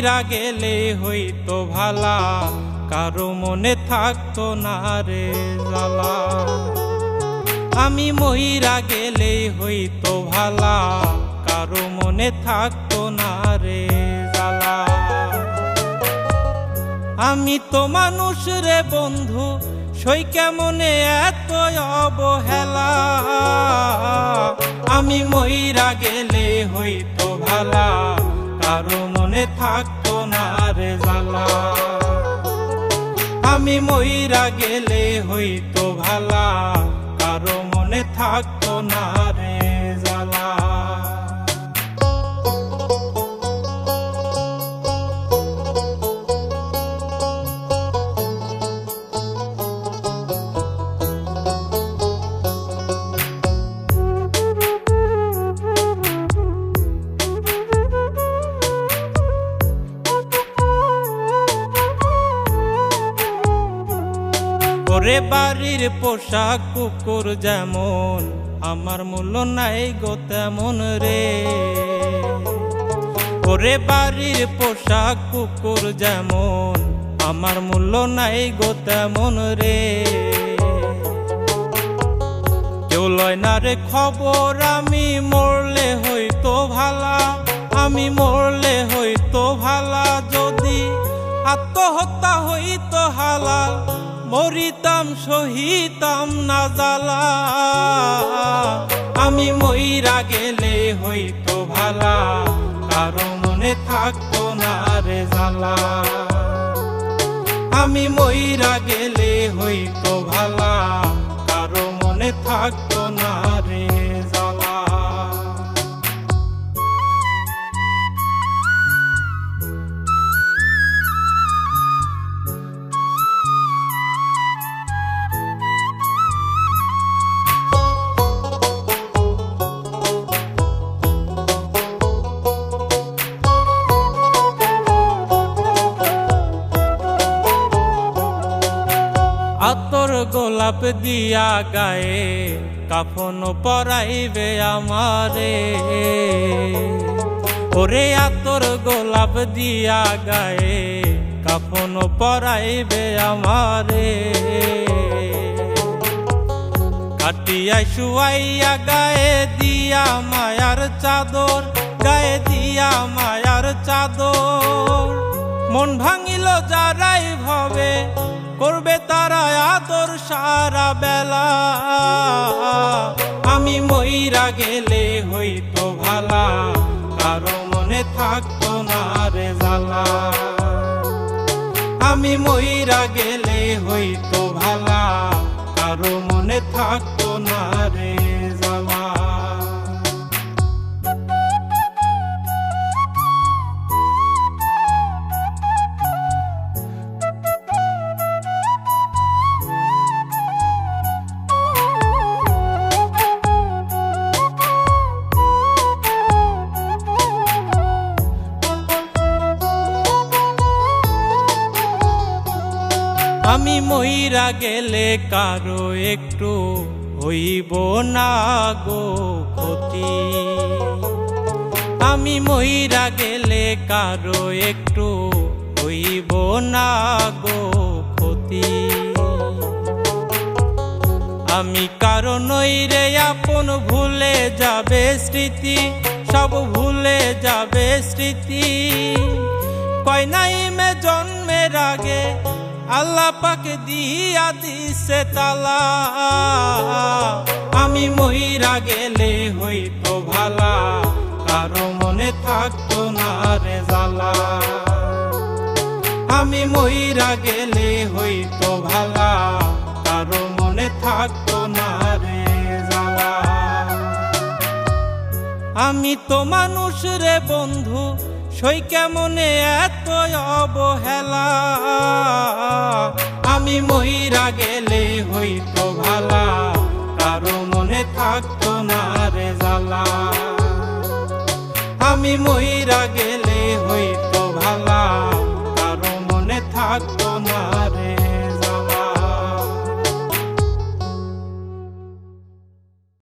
মইরা গেলে হইতো ভালা, কারো মনে থাকতো না রে জ্বালা। আমি মইরা গেলে হইতো ভালা, কারো মনে থাকতো না রে জ্বালা। আমি তো মানুষ রে বন্ধু, সই কেমনে এত অবহেলা। আমি মইরা গেলে হইতো ভালা, কারো মনে থাকতো না রে জ্বালা। আমি মইরা গেলে হইতো ভালা, কারো মনে থাকতো না রে জ্বালা। ওরে বাড়ির পোশাক কুকুর যেমন, আমার মূল্য নাই গো তেমন রে। ওরে বাড়ির পোশাক কুকুর যেমন, আমার মূল্য নাই গো তেমন রে। কেউ লয় না রে খবর, আমি মরলে হইতো ভালা। আমি মরলে হইতো ভালা, যদি আত্মহত্যা হইতো হালাল, মরিতাম সহিতাম না জ্বালা। আমি মইরা গেলে হইতো ভালা, কারো মনে থাকতো না রে জ্বালা। আমি মইরা গেলে হইতো ভালা, কারো মনে থাকতো না রে জ্বালা। আতর গোলাপ দিয়া গায়ে, কাফন পরাইবে আমারে। ওরে আতর গোলাপ দিয়া গায়ে, কাফন পরাইবে আমারে। কাটিয়া শুয়াইয়া গায়ে দিয়া মায়ার চাদর, গায়ে দিয়া মায়ার চাদর। মন ভাঙিল যারাই ভাবে, করবে তারা আদর সারা বেলা। আমি মইরা গেলে হইতো ভালা, কারো মনে থাকতো না রে জ্বালা। আমি মইরা গেলে হইতো ভালা, কারো মনে থাকতো না রে জ্বালা। আমি মইরা গেলে কারো একটু হইব না গো ক্ষতি। আমি মইরা গেলে কারো একটু হইব না গো ক্ষতি। আমি কারো নই রে আপন, ভুলে যাবে স্মৃতি, সব ভুলে যাবে স্মৃতি। কয় নাই মে জন্মের আগে, আল্লাহ পাক দিয়া দিছে তালা। আমি মইরা গেলে হইতো ভালা, কারো মনে থাকতো না রে জ্বালা। আমি মইরা গেলে হইতো ভালা, কারো মনে থাকতো না রে জ্বালা। আমি তো মানুষ রে বন্ধু, সই কেমনে এত অবহেলা। আমি মইরা গেলে হইতো ভালা, কারো মনে থাকতো না রে জ্বালা। আমি মইরা গেলে হইতো